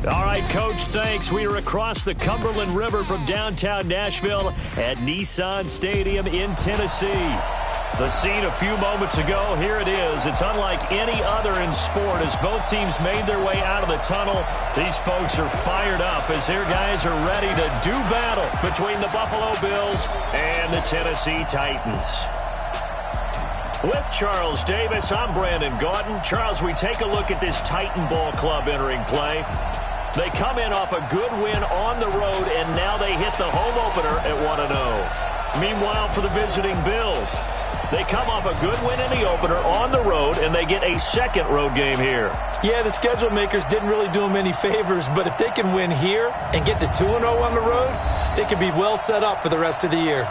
All right, Coach, thanks. We are across the Cumberland River from downtown Nashville at Nissan Stadium in Tennessee. The scene a few moments ago, here it is. It's unlike any other in sport as both teams made their way out of the tunnel. These folks are fired up as their guys are ready to do battle between the Buffalo Bills and the Tennessee Titans. With Charles Davis, I'm Brandon Gaudin. Charles, we take a look at this Titan Ball Club entering play. They come in off a good win on the road, and now they hit the home opener at 1-0. Meanwhile, for the visiting Bills, they come off a good win in the opener on the road, and they get a second road game here. Yeah, the schedule makers didn't really do them any favors, but if they can win here and get to 2-0 on the road, they could be well set up for the rest of the year.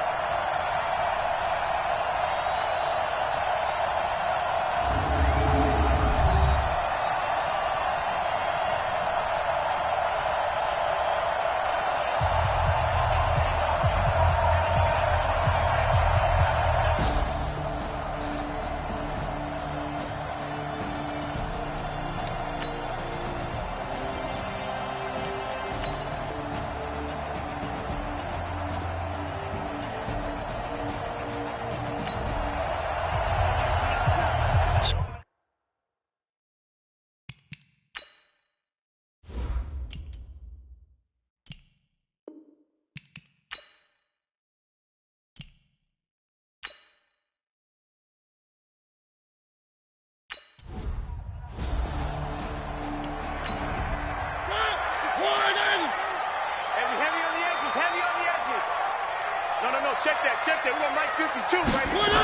Check that. We got Mike 52 right here.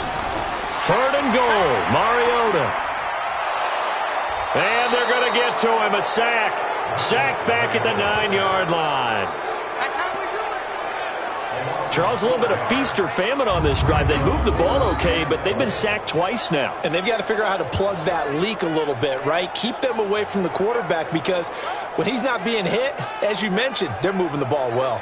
Third and goal, Mariota. And they're going to get to him, a sack. Sacked back at the 9-yard line. That's how we do it. Charles, a little bit of feast or famine on this drive. They moved the ball okay, but they've been sacked twice now. And they've got to figure out how to plug that leak a little bit, right? Keep them away from the quarterback because when he's not being hit, as you mentioned, they're moving the ball well.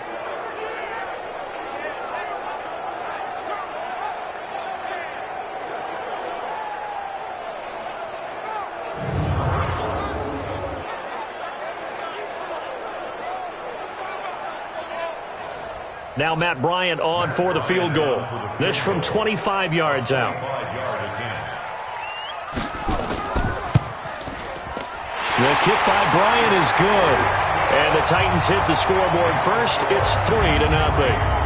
Now Matt Bryant on for the field goal. This from 25 yards out. The kick by Bryant is good. And the Titans hit the scoreboard first. It's 3-0.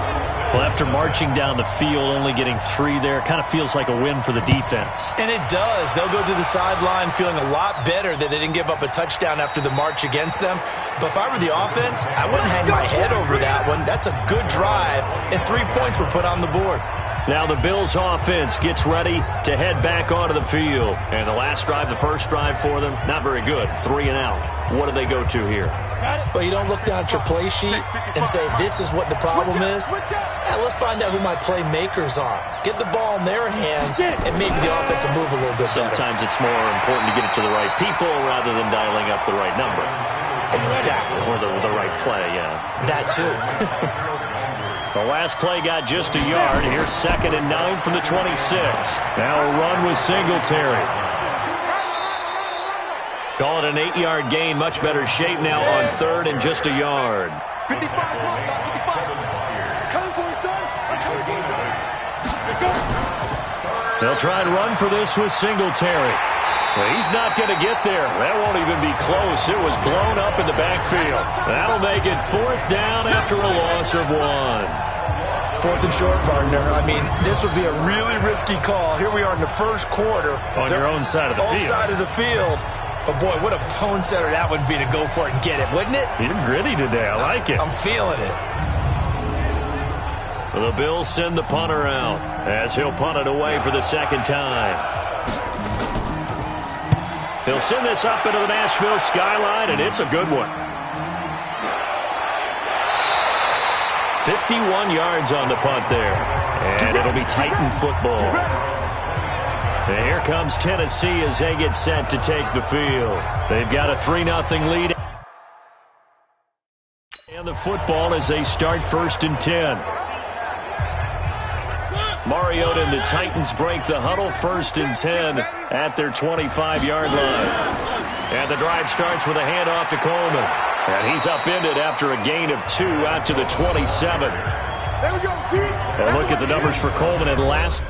Well, after marching down the field, only getting 3 there, kind of feels like a win for the defense. And it does. They'll go to the sideline feeling a lot better that they didn't give up a touchdown after the march against them. But if I were the offense, I wouldn't hang my head over that one. That's a good drive, and 3 points were put on the board. Now the Bills offense gets ready to head back onto the field. And the last drive, the first drive for them, not very good. 3 and out. What do they go to here? Well, you don't look down at your play sheet and say, this is what the problem is. Now, let's find out who my playmakers are. Get the ball in their hands, and maybe the offense will move a little bit better. Sometimes it's more important to get it to the right people rather than dialing up the right number. Exactly. Or the right play, yeah. That too. The last play got just a yard. Here's 2nd and 9 from the 26. Now a run with Singletary. Call it an 8-yard gain. Much better shape now on 3rd and just a yard. 55, 55. Come for it, son. I'm coming for it, son. They'll try and run for this with Singletary. Well, he's not going to get there. That won't even be close. It was blown up in the backfield. That'll make it 4th down after a loss of 1. 4th and short, partner. I mean, this would be a really risky call. Here we are in the first quarter. On your own side of the field. Own side of the field. But, boy, what a tone setter that would be to go for it and get it, wouldn't it? You're gritty today. I like it. I'm feeling it. The Bills send the punter out as he'll punt it away for the 2nd time. He'll send this up into the Nashville skyline, and it's a good one. 51 yards on the punt there. And it'll be Titan football. And here comes Tennessee as they get set to take the field. They've got a 3-0 lead. And the football as they start 1st and 10. Mariota and the Titans break the huddle, 1st and 10 at their 25-yard line. And the drive starts with a handoff to Coleman. And he's upended after a gain of 2 out to the 27. There we go. And look at the numbers for Coleman at last.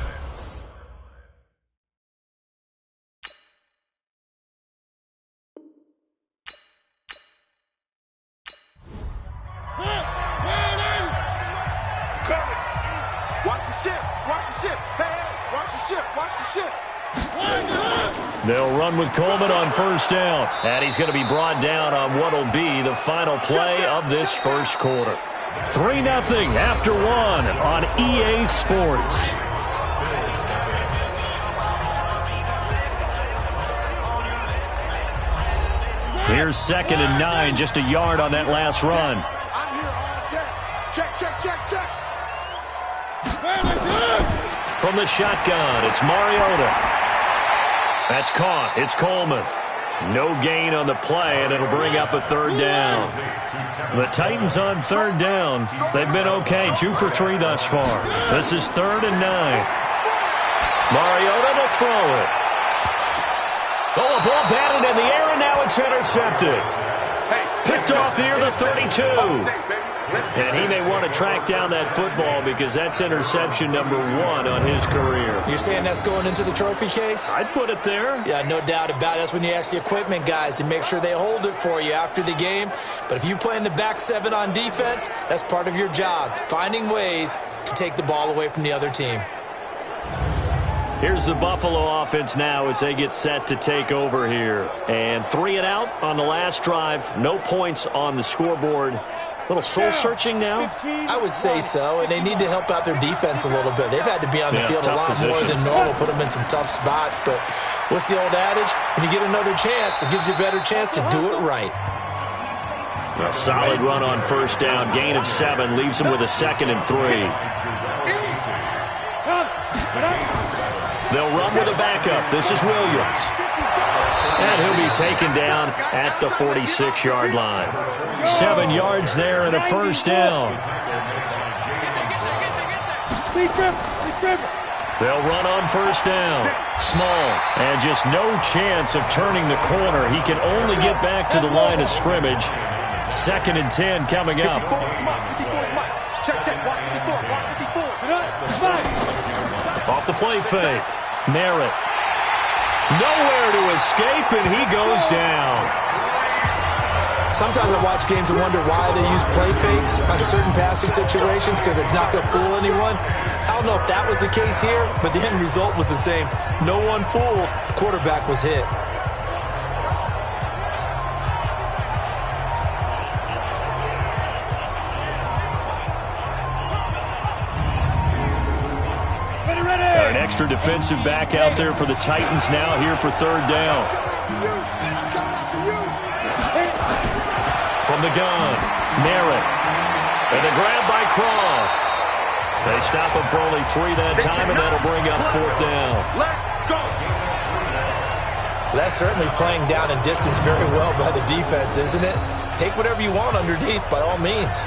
They'll run with Coleman on first down. And he's going to be brought down on what will be the final play of this first quarter. 3-0 after 1 on EA Sports. Here's 2nd and 9, just a yard on that last run. I'm here all day. Check. From the shotgun, it's Mariota. That's caught. It's Coleman. No gain on the play, and it'll bring up a 3rd down. The Titans on 3rd down. They've been okay, 2 for 3 thus far. This is 3rd and 9. Mariota to throw it. Oh, a ball batted in the air, and now it's intercepted. Picked off near the 32. And he may want to track down that football because that's interception number 1 on his career. You're saying that's going into the trophy case? I'd put it there. Yeah, no doubt about it. That's when you ask the equipment guys to make sure they hold it for you after the game. But if you play in the back 7 on defense, that's part of your job, finding ways to take the ball away from the other team. Here's the Buffalo offense now as they get set to take over here. And 3 and out on the last drive. No points on the scoreboard. A little soul-searching now? I would say so, and they need to help out their defense a little bit. They've had to be on the field a lot more than normal, put them in some tough spots. But what's the old adage? When you get another chance, it gives you a better chance to do it right. A solid run on first down. Gain of 7 leaves them with a 2nd and 3. They'll run with a backup. This is Williams. And he'll be taken down at the 46-yard line. 7 yards there and a first down. They'll run on first down. Small, and just no chance of turning the corner. He can only get back to the line of scrimmage. 2nd and 10 coming up. Off the play fake. Merritt. Nowhere to escape, and he goes down. Sometimes I watch games and wonder why they use play fakes on certain passing situations because it's not going to fool anyone. I don't know if that was the case here, but the end result was the same. No one fooled. The quarterback was hit. An extra defensive back out there for the Titans now here for 3rd down. From the gun, Merritt. And the grab by Croft. They stop him for only 3 that time, and that'll bring up 4th down. Let's go. That's certainly playing down in distance very well by the defense, isn't it? Take whatever you want underneath, by all means.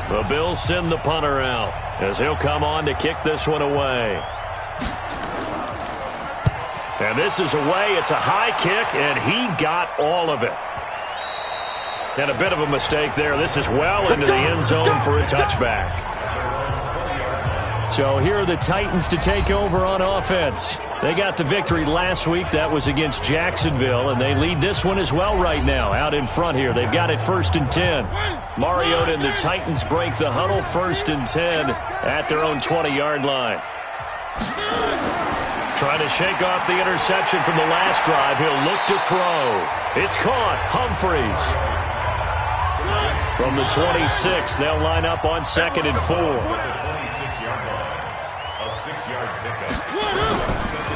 The Bills send the punter out as he'll come on to kick this one away. And this is away. It's a high kick, and he got all of it. And a bit of a mistake there. This is well into the end zone for a touchback. So here are the Titans to take over on offense. They got the victory last week. That was against Jacksonville, and they lead this one as well right now out in front here. They've got it 1st and 10. Mariota and the Titans break the huddle 1st and 10 at their own 20-yard line. Trying to shake off the interception from the last drive. He'll look to throw. It's caught. Humphreys. From the 26, they'll line up on 2nd and 4.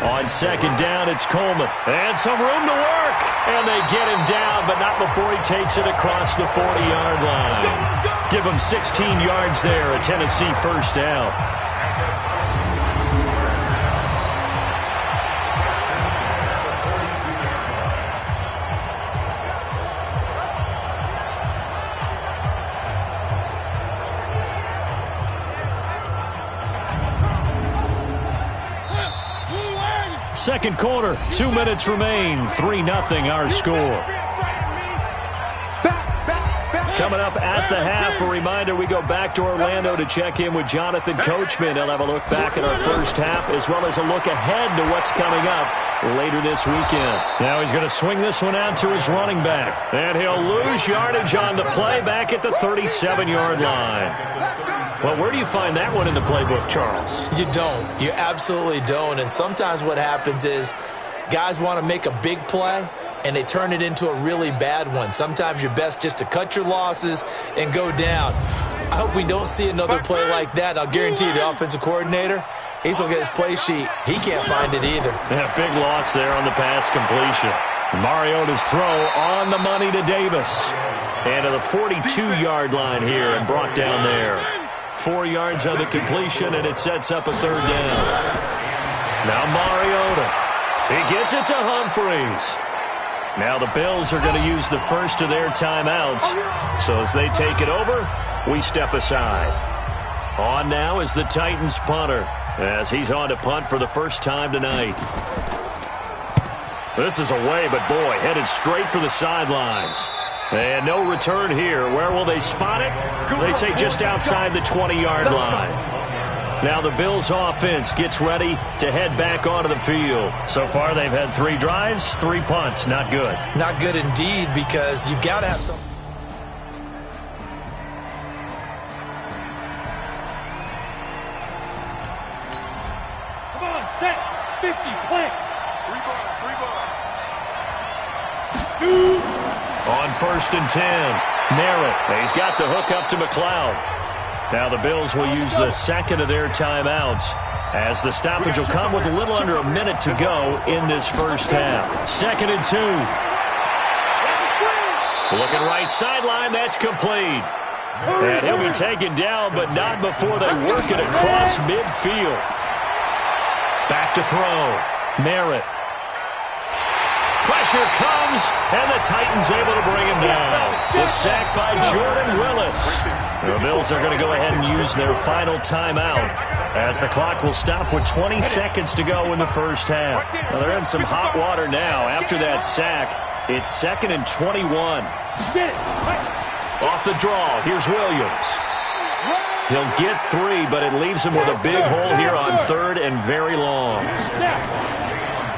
On 2nd down, it's Coleman. And some room to work. And they get him down, but not before he takes it across the 40-yard line. Give him 16 yards there, a Tennessee 1st down. Second quarter, 2 minutes remain. 3-0 our score. Coming up at the half, a reminder, we go back to Orlando to check in with Jonathan Coachman. He'll have a look back at our first half as well as a look ahead to what's coming up later this weekend. Now he's going to swing this one out to his running back. And he'll lose yardage on the play back at the 37-yard line. Well, where do you find that one in the playbook, Charles? You don't. You absolutely don't. And sometimes what happens is guys want to make a big play, and they turn it into a really bad one. Sometimes you're best just to cut your losses and go down. I hope we don't see another play like that. I'll guarantee you the offensive coordinator, he's looking at his play sheet. He can't find it either. Yeah, big loss there on the pass completion. Mariota's throw on the money to Davis. And to the 42-yard line here and brought down there. 4 yards on the completion, and it sets up a third down. Now Mariota. He gets it to Humphries. Now the Bills are going to use the first of their timeouts. So as they take it over, we step aside. On now is the Titans punter as he's on to punt for the first time tonight. This is away, but boy, headed straight for the sidelines. And no return here. Where will they spot it? They say just outside the 20-yard line. Now the Bills offense gets ready to head back onto the field. So far they've had 3 drives, 3 punts. Not good. Not good indeed, because you've got to have some. Come on, set, 50, play. 3 ball. Shoot. On 1st and 10, Merritt. He's got the hook up to McLeod. Now the Bills will use the second of their timeouts as the stoppage will come with a little under a minute to go in this first half. 2nd and 2. Looking right sideline, that's complete. And he'll be taken down, but not before they work it across midfield. Back to throw. Merritt. Pressure comes, and the Titans able to bring him down. The sack by Jordan Willis. The Bills are going to go ahead and use their final timeout as the clock will stop with 20 seconds to go in the first half. Well, they're in some hot water now after that sack. It's 2nd and 21. Off the draw, here's Williams. He'll get 3, but it leaves him with a big hole here on 3rd and very long.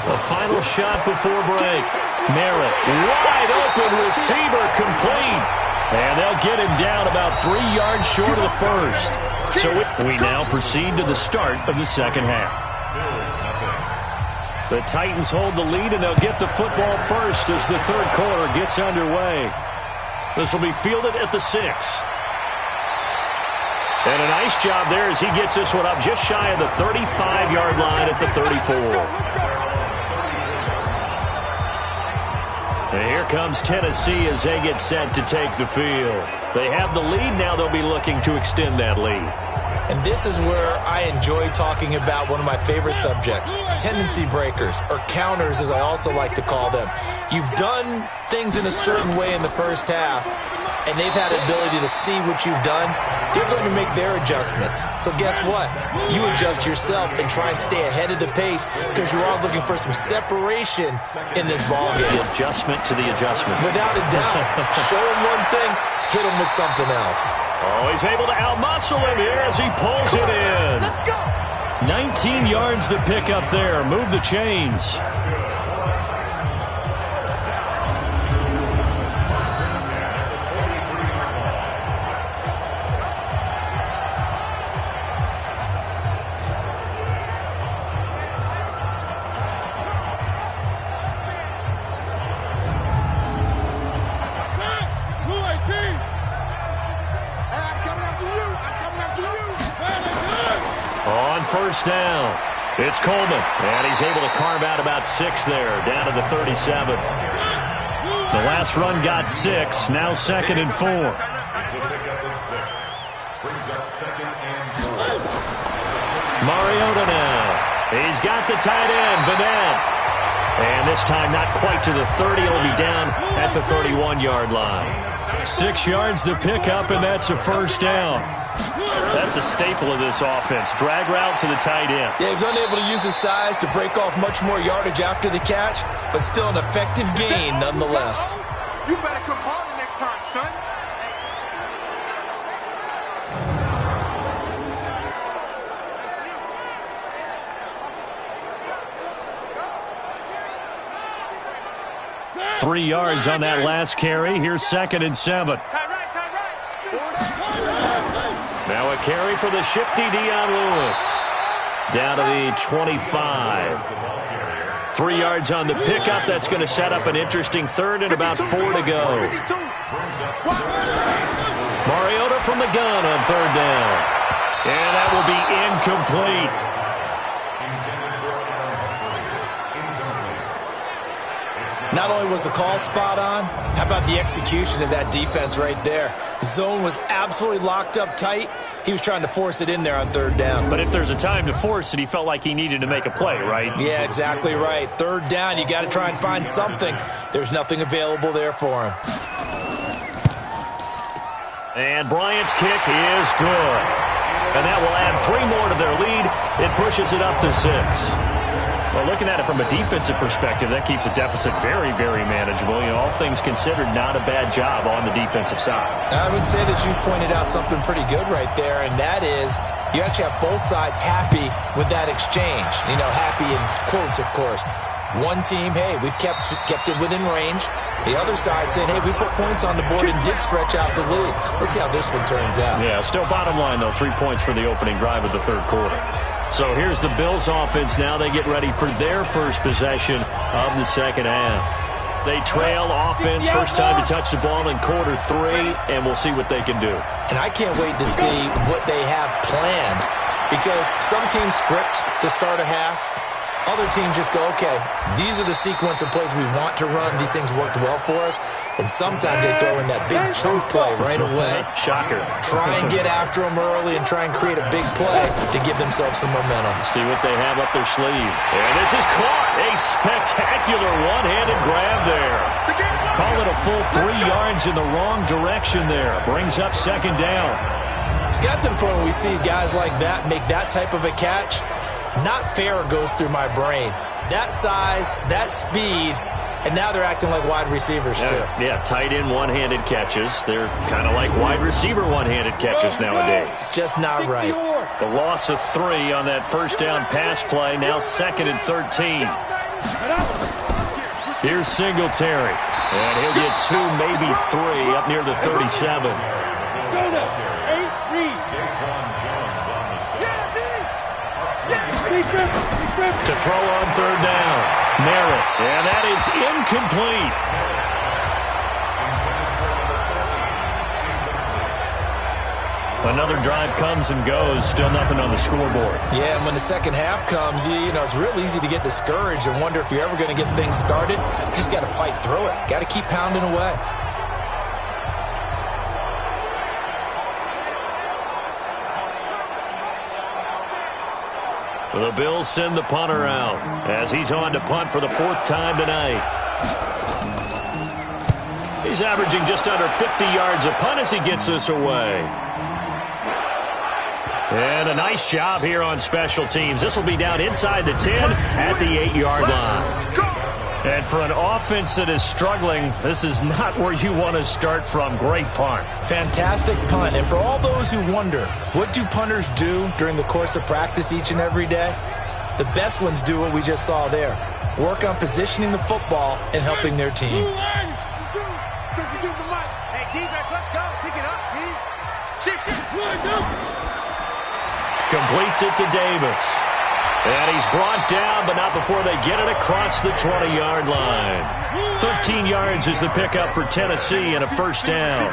The final shot before break. Merritt, wide open receiver, complete. And they'll get him down about 3 yards short of the first. So we now proceed to the start of the second half. The Titans hold the lead, and they'll get the football first as the third quarter gets underway. This will be fielded at the 6. And a nice job there as he gets this one up just shy of the 35-yard line at the 34. And here comes Tennessee as they get set to take the field. They have the lead. Now they'll be looking to extend that lead. And this is where I enjoy talking about one of my favorite subjects, tendency breakers, or counters as I also like to call them. You've done things in a certain way in the first half, and they've had the ability to see what you've done. They're going to make their adjustments. So guess what? You adjust yourself and try and stay ahead of the pace because you are looking for some separation in this ballgame. The adjustment to the adjustment. Without a doubt. Show them one thing, hit them with something else. Oh, he's able to outmuscle him here as he pulls it in. Let's go. 19 yards to pick up there. Move the chains. First down. It's Coleman, and he's able to carve out about 6 there, down to the 37. The last run got 6, now 2nd and 4. Mariota now. He's got the tight end, Vanette. And this time not quite to the 30. He'll be down at the 31-yard line. 6 yards the pickup, and that's a first down. That's a staple of this offense. Drag route to the tight end. Yeah, he was unable to use his size to break off much more yardage after the catch, but still an effective gain nonetheless. You better come harder next time, son. 3 yards on that last carry. Here's 2nd and 7. Now a carry for the shifty Dion Lewis. Down to the 25. 3 yards on the pickup. That's going to set up an interesting third and about 4 to go. Mariota from the gun on 3rd down. And that will be incomplete. Not only was the call spot on, how about the execution of that defense right there? Zone was absolutely locked up tight. He was trying to force it in there on 3rd down. But if there's a time to force it, he felt like he needed to make a play, right? Yeah, exactly right. 3rd down, you got to try and find something. There's nothing available there for him. And Bryant's kick is good. And that will add 3 more to their lead. It pushes it up to 6. Well, looking at it from a defensive perspective, that keeps the deficit very, very manageable. You know, all things considered, not a bad job on the defensive side. I would say that you pointed out something pretty good right there, and that is you actually have both sides happy with that exchange. You know, happy in quotes, of course. One team, hey, we've kept it within range. The other side saying, hey, we put points on the board and did stretch out the lead. Let's see how this one turns out. Yeah, still bottom line, though, 3 points for the opening drive of the 3rd quarter. So here's the Bills offense now. They get ready for their first possession of the 2nd half. They trail offense, first time to touch the ball in quarter 3, and we'll see what they can do. And I can't wait to see what they have planned, because some teams script to start a half. Other teams just go, okay, these are the sequence of plays we want to run. These things worked well for us. And sometimes they throw in that big chunk play right away. Shocker. Try and get after them early and try and create a big play to give themselves some momentum. See what they have up their sleeve. And this is caught. A spectacular one-handed grab there. Call it a full 3 yards in the wrong direction there. Brings up 2nd down. It's got to the point when we see guys like that make that type of a catch. Not fair goes through my brain. That size, that speed, and now they're acting like wide receivers too. Yeah, tight end one-handed catches. They're kind of like wide receiver one-handed catches nowadays. Just not right. The loss of 3 on that first down pass play. Now 2nd and 13. Here's Singletary. And he'll get 2, maybe 3 up near the 37. To throw on 3rd down. Merritt. And that is incomplete. Another drive comes and goes. Still nothing on the scoreboard. Yeah, and when the 2nd half comes, you know, it's real easy to get discouraged and wonder if you're ever going to get things started. You just got to fight through it. Got to keep pounding away. The Bills send the punter out as he's on to punt for the 4th time tonight. He's averaging just under 50 yards a punt as he gets this away. And a nice job here on special teams. This will be down inside the 10 at the 8-yard line. And for an offense that is struggling, this is not where you want to start from. Great punt. Fantastic punt. And for all those who wonder, what do punters do during the course of practice each and every day? The best ones do what we just saw there. Work on positioning the football and helping their team. Hey, defense, let's go. Pick it up, D. Completes it to Davis. And he's brought down, but not before they get it across the 20-yard line. 13 yards is the pickup for Tennessee and a first down.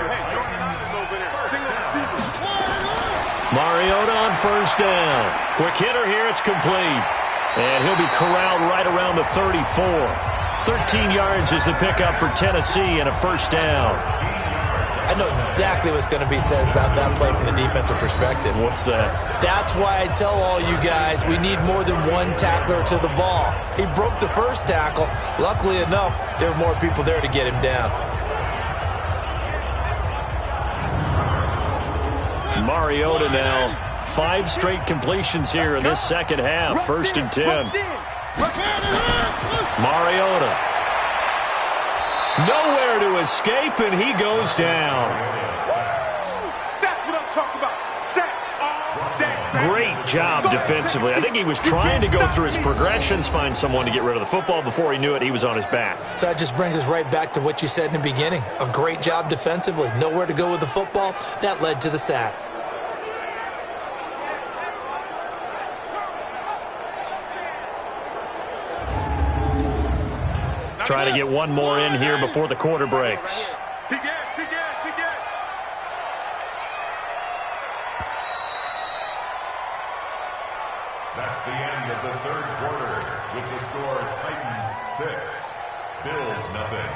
Mariota on first down. Quick hitter here, it's complete. And he'll be corralled right around the 34. 13 yards is the pickup for Tennessee and a first down. I know exactly what's going to be said about that play from the defensive perspective. What's that? That's why I tell all you guys we need more than one tackler to the ball. He broke the first tackle. Luckily enough, there were more people there to get him down. Mariota now, 5 straight completions here in this second half. 1st and 10. Mariota. Nowhere to escape, and he goes down. That's what I'm talking about. Sacks all day. Great job defensively. I think he was trying to go through his progressions, find someone to get rid of the football. Before he knew it, he was on his back. So that just brings us right back to what you said in the beginning. A great job defensively. Nowhere to go with the football. That led to the sack. Trying to get one more in here before the quarter breaks. That's the end of the 3rd quarter with the score Titans 6, Bills nothing.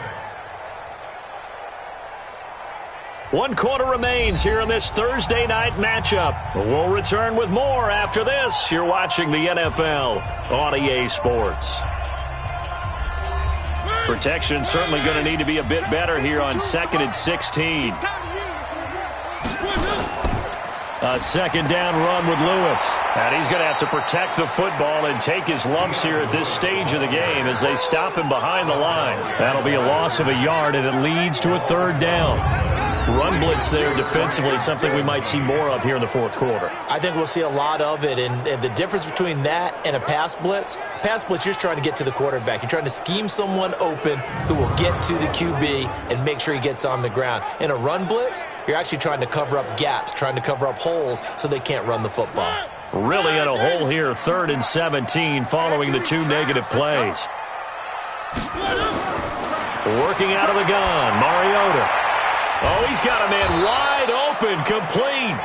1 quarter remains here in this Thursday night matchup. We'll return with more after this. You're watching the NFL on EA Sports. Protection certainly going to need to be a bit better here on 2nd and 16. A 2nd down run with Lewis. And he's going to have to protect the football and take his lumps here at this stage of the game as they stop him behind the line. That'll be a loss of a yard, and it leads to a 3rd down. Run blitz there defensively, something we might see more of here in the 4th quarter. I think we'll see a lot of it, and the difference between that and a pass blitz, you're just trying to get to the quarterback. You're trying to scheme someone open who will get to the QB and make sure he gets on the ground. In a run blitz, you're actually trying to cover up gaps, trying to cover up holes so they can't run the football. Really in a hole here, 3rd and 17 following the 2 negative plays. Working out of the gun, Mariota. Oh, he's got a man wide open, complete.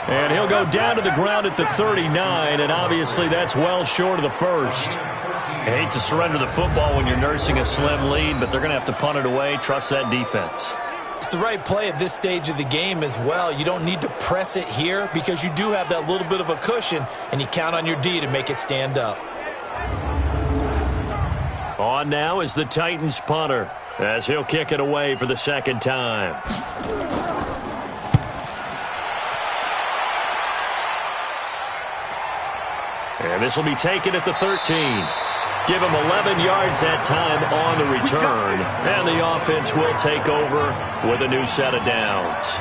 And he'll go down to the ground at the 39, and obviously that's well short of the 1st. I hate to surrender the football when you're nursing a slim lead, but they're going to have to punt it away. Trust that defense. It's the right play at this stage of the game as well. You don't need to press it here because you do have that little bit of a cushion, and you count on your D to make it stand up. On now is the Titans punter, as he'll kick it away for the 2nd time. And this will be taken at the 13. Give him 11 yards that time on the return. And the offense will take over with a new set of downs.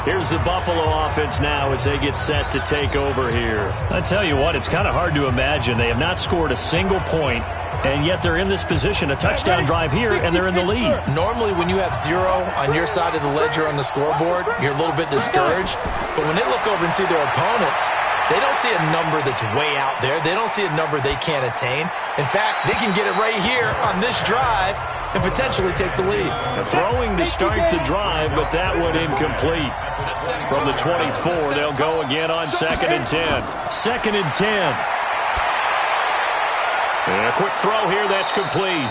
Here's the Buffalo offense now as they get set to take over here. I tell you what, it's kind of hard to imagine. They have not scored a single point, and yet they're in this position, a touchdown drive here, and they're in the lead. Normally when you have 0 on your side of the ledger on the scoreboard, you're a little bit discouraged. But when they look over and see their opponents, they don't see a number that's way out there. They don't see a number they can't attain. In fact, they can get it right here on this drive and potentially take the lead. Throwing to start the drive, but that one incomplete. From the 24, they'll go again on 2nd and 10. 2nd and 10. And a quick throw here, that's complete.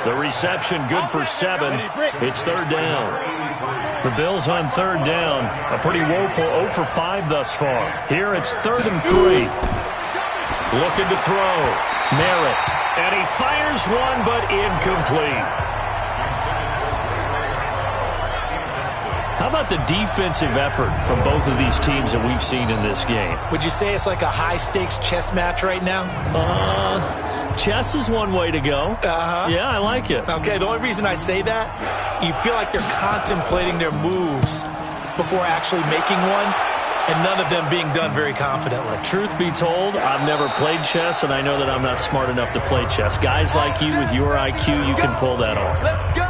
The reception good for 7. It's 3rd down. The Bills on 3rd down. A pretty woeful 0 for 5 thus far. Here it's 3rd and 3. Looking to throw. Merritt. And he fires one, but incomplete. How about the defensive effort from both of these teams that we've seen in this game? Would you say it's like a high-stakes chess match right now? Chess is one way to go. Yeah, I like it. Okay, the only reason I say that, you feel like they're contemplating their moves before actually making one, and none of them being done very confidently. Truth be told, I've never played chess, and I know that I'm not smart enough to play chess. Guys like you with your IQ, you can pull that off. Let's go.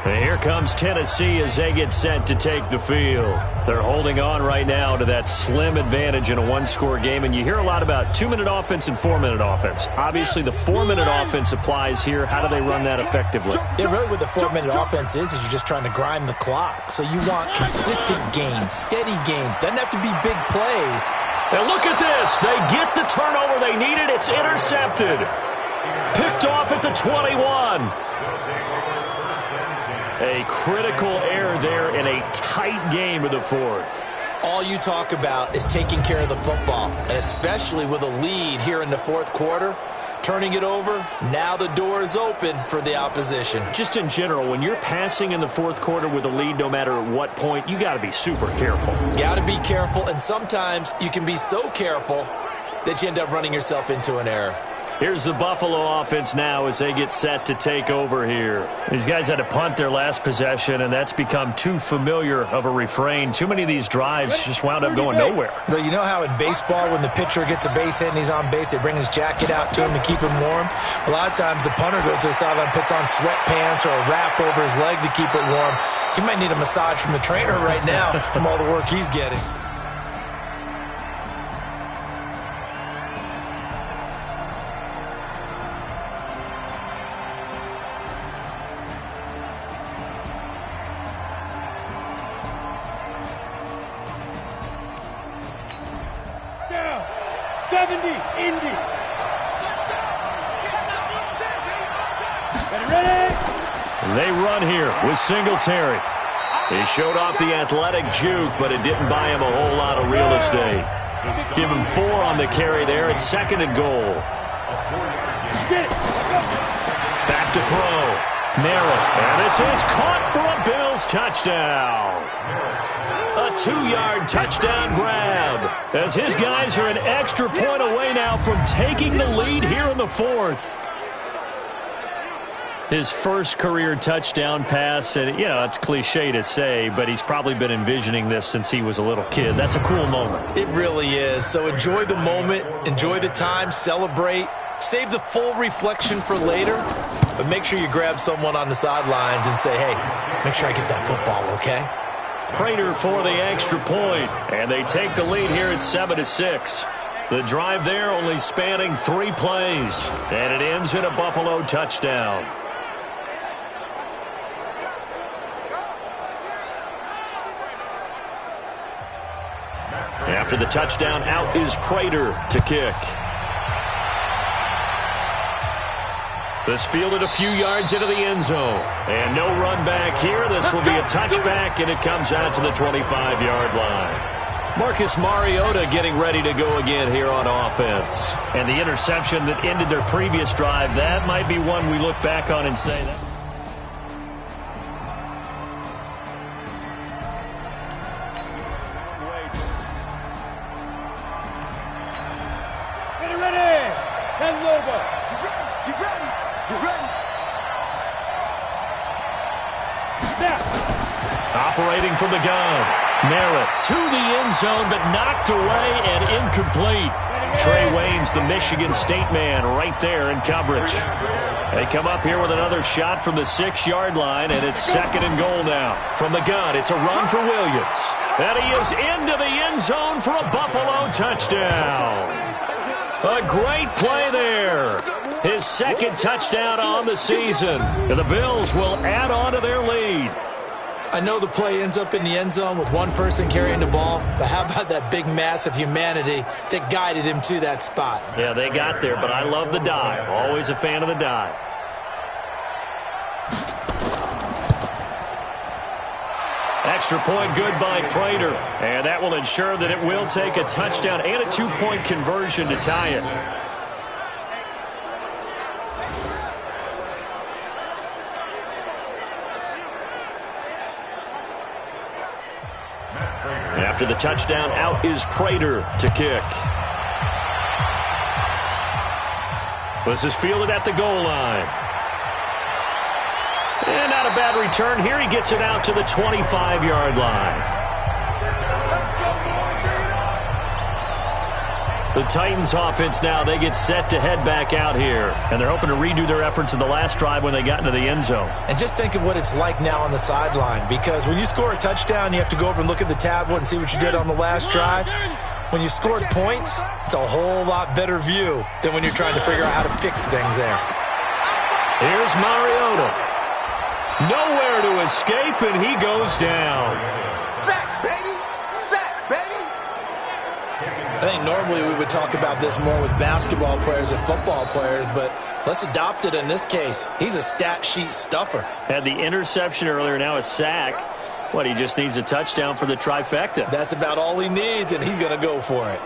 And here comes Tennessee as they get set to take the field. They're holding on right now to that slim advantage in a one-score game, and you hear a lot about 2-minute offense and 4-minute offense. Obviously, the 4-minute offense applies here. How do they run that effectively? Yeah, really what the 4-minute offense is you're just trying to grind the clock. So you want consistent gains, steady gains. Doesn't have to be big plays. And look at this. They get the turnover they needed. It's intercepted. Picked off at the 21. A critical error there in a tight game of the 4th. all you talk about is taking care of the football, and especially with a lead here in the fourth quarter, turning it over, now the door is open for the opposition. Just in general, when you're passing in the fourth quarter with a lead, no matter at what point, you got to be super careful. Got to be careful, and sometimes you can be so careful that you end up running yourself into an error. Here's the Buffalo offense now as they get set to take over here. These guys had to punt their last possession, and that's become too familiar of a refrain. Too many of these drives just wound up going nowhere. But you know how in baseball, when the pitcher gets a base hit and he's on base, they bring his jacket out to him to keep him warm? A lot of times the punter goes to the sideline, puts on sweatpants or a wrap over his leg to keep it warm. He might need a massage from the trainer right now from all the work he's getting. They run here with Singletary. He showed off the athletic juke, but it didn't buy him a whole lot of real estate. Give him 4 on the carry there. It's 2nd and goal. Back to throw. Merritt. And this is caught for a Bills touchdown. A 2-yard touchdown grab, as his guys are an extra point away now from taking the lead here in the fourth. His first career touchdown pass, and, you know, it's cliche to say, but he's probably been envisioning this since he was a little kid. That's a cool moment. It really is. So enjoy the moment, enjoy the time, celebrate, save the full reflection for later, but make sure you grab someone on the sidelines and say, hey, make sure I get that football, okay? Prater for the extra point, and they take the lead here at 7-6. The drive there only spanning 3 plays, and it ends in a Buffalo touchdown. After the touchdown, out is Prater to kick. This fielded a few yards into the end zone. And no run back here. This will be a touchback, and it comes out to the 25-yard line. Marcus Mariota getting ready to go again here on offense. And the interception that ended their previous drive, that might be one we look back on and say that. Operating from the gun. Merritt to the end zone, but knocked away and incomplete. Trey Waynes, the Michigan State man, right there in coverage. They come up here with another shot from the 6-yard line, and it's 2nd and goal now. From the gun, it's a run for Williams. And he is into the end zone for a Buffalo touchdown. A great play there. His 2nd touchdown on the season. And the Bills will add on to their lead. I know the play ends up in the end zone with one person carrying the ball, but how about that big mass of humanity that guided him to that spot? Yeah, they got there, but I love the dive. Always a fan of the dive. Extra point good by Prater, and that will ensure that it will take a touchdown and a 2-point conversion to tie it. After the touchdown, out is Prater to kick. This is fielded at the goal line. And not a bad return here. He gets it out to the 25-yard line. The Titans offense now, they get set to head back out here. And they're hoping to redo their efforts in the last drive when they got into the end zone. And just think of what it's like now on the sideline. Because when you score a touchdown, you have to go over and look at the tablet and see what you did on the last drive. When you scored points, it's a whole lot better view than when you're trying to figure out how to fix things there. Here's Mariota. Nowhere to escape, and he goes down. Sack, baby! Sack, baby! I think normally we would talk about this more with basketball players and football players, but let's adopt it in this case. He's a stat sheet stuffer. Had the interception earlier, now a sack. He just needs a touchdown for the trifecta. That's about all he needs, and he's going to go for it.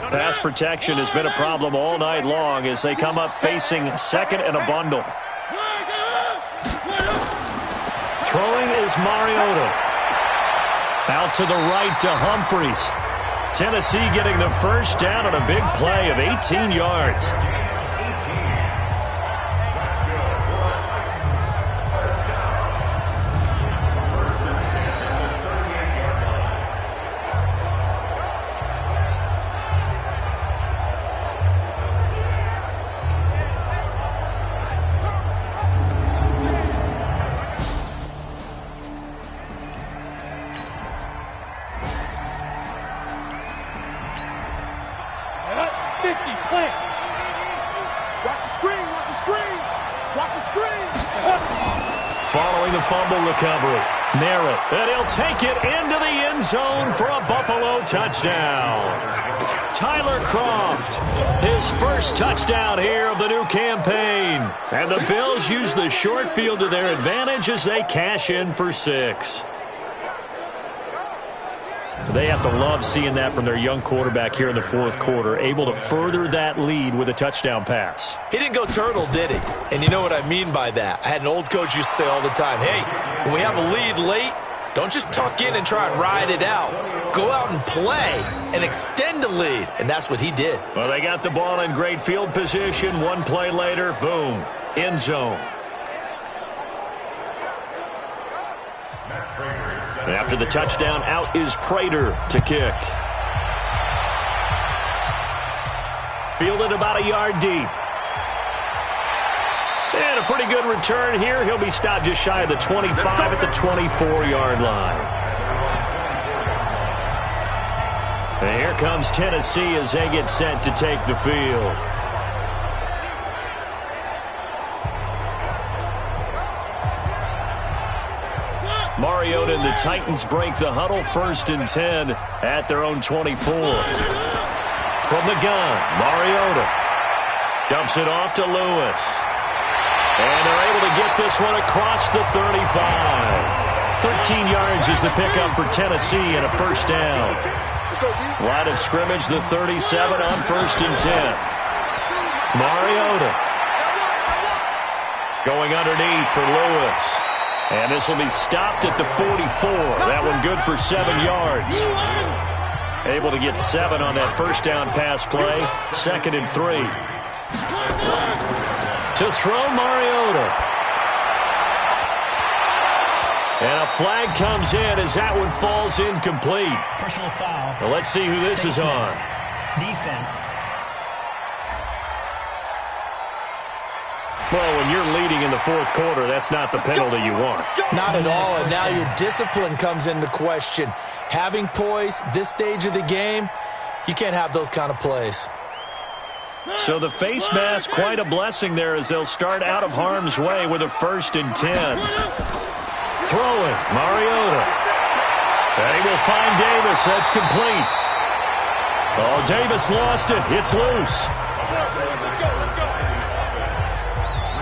Pass protection has been a problem all night long as they come up facing second and a bundle. Throwing is Mariota. Out to the right to Humphries. Tennessee getting the first down on a big play of 18 yards. Following the fumble recovery, Merritt, and he'll take it into the end zone for a Buffalo touchdown. Tyler Kroft, his first touchdown here of the new campaign. And the Bills use the short field to their advantage as they cash in for 6. They have to love seeing that from their young quarterback here in the fourth quarter, able to further that lead with a touchdown pass. He didn't go turtle, did he? And you know what I mean by that. I had an old coach used to say all the time, hey, when we have a lead late, don't just tuck in and try and ride it out. Go out and play and extend the lead. And that's what he did. Well, they got the ball in great field position. One play later, boom, end zone. After the touchdown, out is Prater to kick. Fielded about a yard deep. And a pretty good return here. He'll be stopped just shy of the 25 at the 24-yard line. And here comes Tennessee as they get set to take the field. Mariota and the Titans break the huddle, 1st and 10 at their own 24. From the gun, Mariota dumps it off to Lewis. And they're able to get this one across the 35. 13 yards is the pickup for Tennessee and a first down. Line of scrimmage, the 37 on 1st and 10. Mariota going underneath for Lewis. And this will be stopped at the 44. That one good for 7 yards. Able to get 7 on that first down pass play. 2nd and 3. To throw Mariota. And a flag comes in as that one falls incomplete. Personal foul. Well, let's see who this is on. Defense. Well, when you're leading in the fourth quarter, that's not the penalty you want. Not at all, and now your discipline comes into question. Having poise, this stage of the game, you can't have those kind of plays. So the face mask, quite a blessing there as they'll start out of harm's way with a 1st and 10. Throwing, Mariota. And he will find Davis. That's complete. Oh, Davis lost it. It's loose.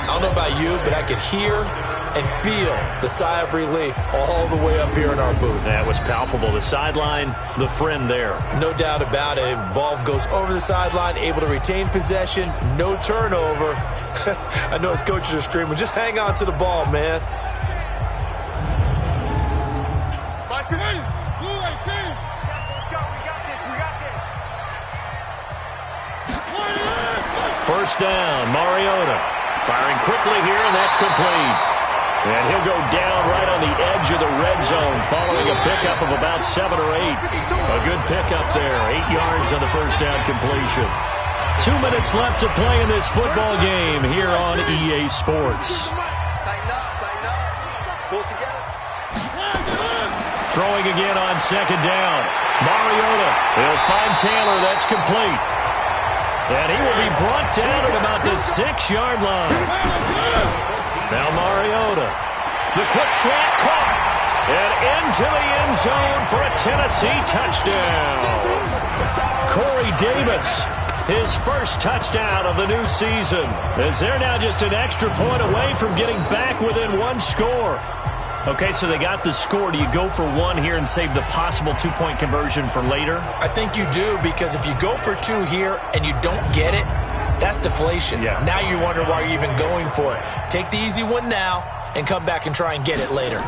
I don't know about you, but I could hear and feel the sigh of relief all the way up here in our booth. That was palpable. The sideline, the friend there. No doubt about it. Ball goes over the sideline, able to retain possession, no turnover. I know his coaches are screaming, just hang on to the ball, man. First down, Mariota. Firing quickly here, and that's complete. And he'll go down right on the edge of the red zone following a pickup of about 7 or 8. A good pickup there. 8 yards on the first down completion. 2 minutes left to play in this football game here on EA Sports. Throwing again on 2nd down. Mariota. He'll find Taylor. That's complete. And he will be brought down at about the 6-yard line. Now Mariota. The quick slant caught. And into the end zone for a Tennessee touchdown. Corey Davis his first touchdown of the new season, as they're now just an extra point away from getting back within one score. Okay, so they got the score. Do you go for one here and save the possible two-point conversion for later? I think you do, because if you go for two here and you don't get it, that's deflation. Yeah. Now you wonder why you're even going for it. Take the easy one now and come back and try and get it later.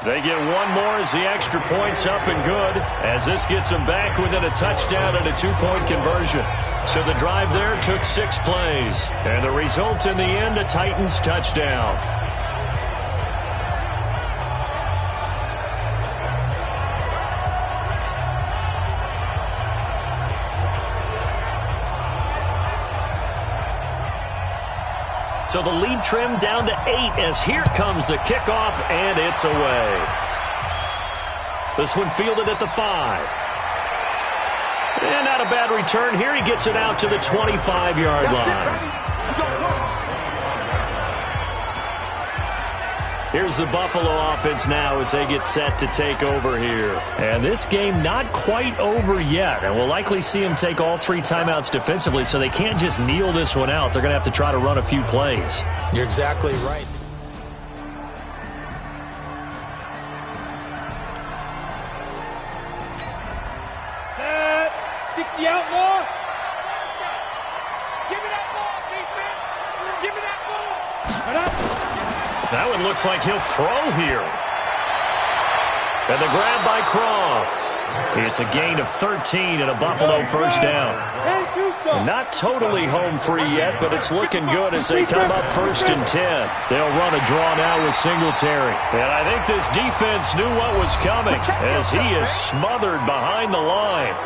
They get one more as the extra point's up and good, as this gets them back within a touchdown and a two-point conversion. So the drive there took 6 plays, and the result in the end, a Titans touchdown. So the lead trimmed down to 8 as here comes the kickoff, and it's away. This one fielded at the 5. And not a bad return here. He gets it out to the 25-yard line. Here's the Buffalo offense now as they get set to take over here. And this game not quite over yet. And we'll likely see them take all 3 timeouts defensively, so they can't just kneel this one out. They're going to have to try to run a few plays. You're exactly right. Set. 60 out more. Give me that ball, defense. Give me that ball. That one looks like he'll throw here. And the grab by Croft. It's a gain of 13 and a Buffalo first down. Not totally home free yet, but it's looking good as they come up 1st and 10. They'll run a draw now with Singletary. And I think this defense knew what was coming as he is smothered behind the line.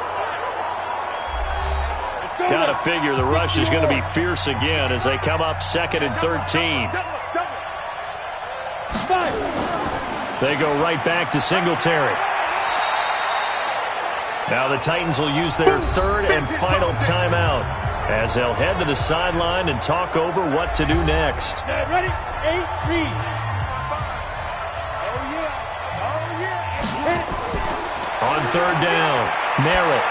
Got to figure the rush is going to be fierce again as they come up 2nd and 13. They go right back to Singletary. Now the Titans will use their 3rd and final timeout as they'll head to the sideline and talk over what to do next. Ready? 8, read. Oh, yeah. On 3rd down, Merritt.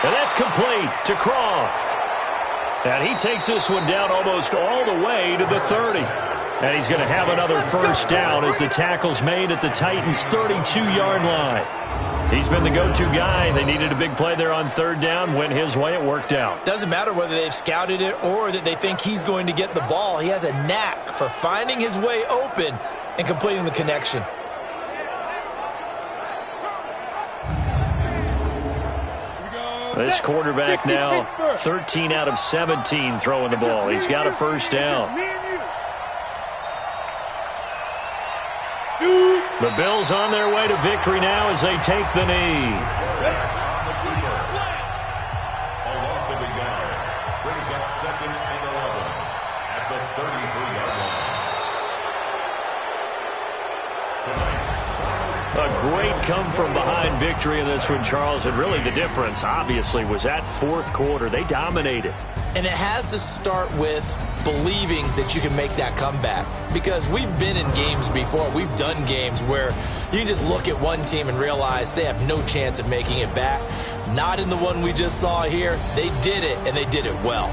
And that's complete to Croft. And he takes this one down almost all the way to the 30. And he's going to have another first down as the tackle's made at the Titans' 32-yard line. He's been the go-to guy. They needed a big play there on 3rd down. Went his way. It worked out. Doesn't matter whether they've scouted it or that they think he's going to get the ball. He has a knack for finding his way open and completing the connection. This quarterback now 13 out of 17 throwing the ball. He's got a first down. The Bills on their way to victory now as they take the knee. A loss of a yard brings up 2nd and 11 at the 33-yard line. A great come-from-behind victory in this one, Charles. And really the difference, obviously, was that 4th quarter. They dominated. And it has to start with believing that you can make that comeback. Because we've been in games before. We've done games where you can just look at one team and realize they have no chance of making it back. Not in the one we just saw here. They did it, and they did it well.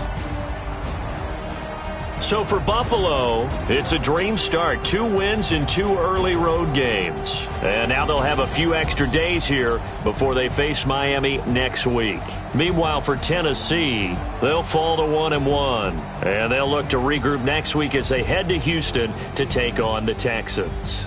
So for Buffalo, it's a dream start. 2 wins in 2 early road games. And now they'll have a few extra days here before they face Miami next week. Meanwhile, for Tennessee, they'll fall to 1-1. And they'll look to regroup next week as they head to Houston to take on the Texans.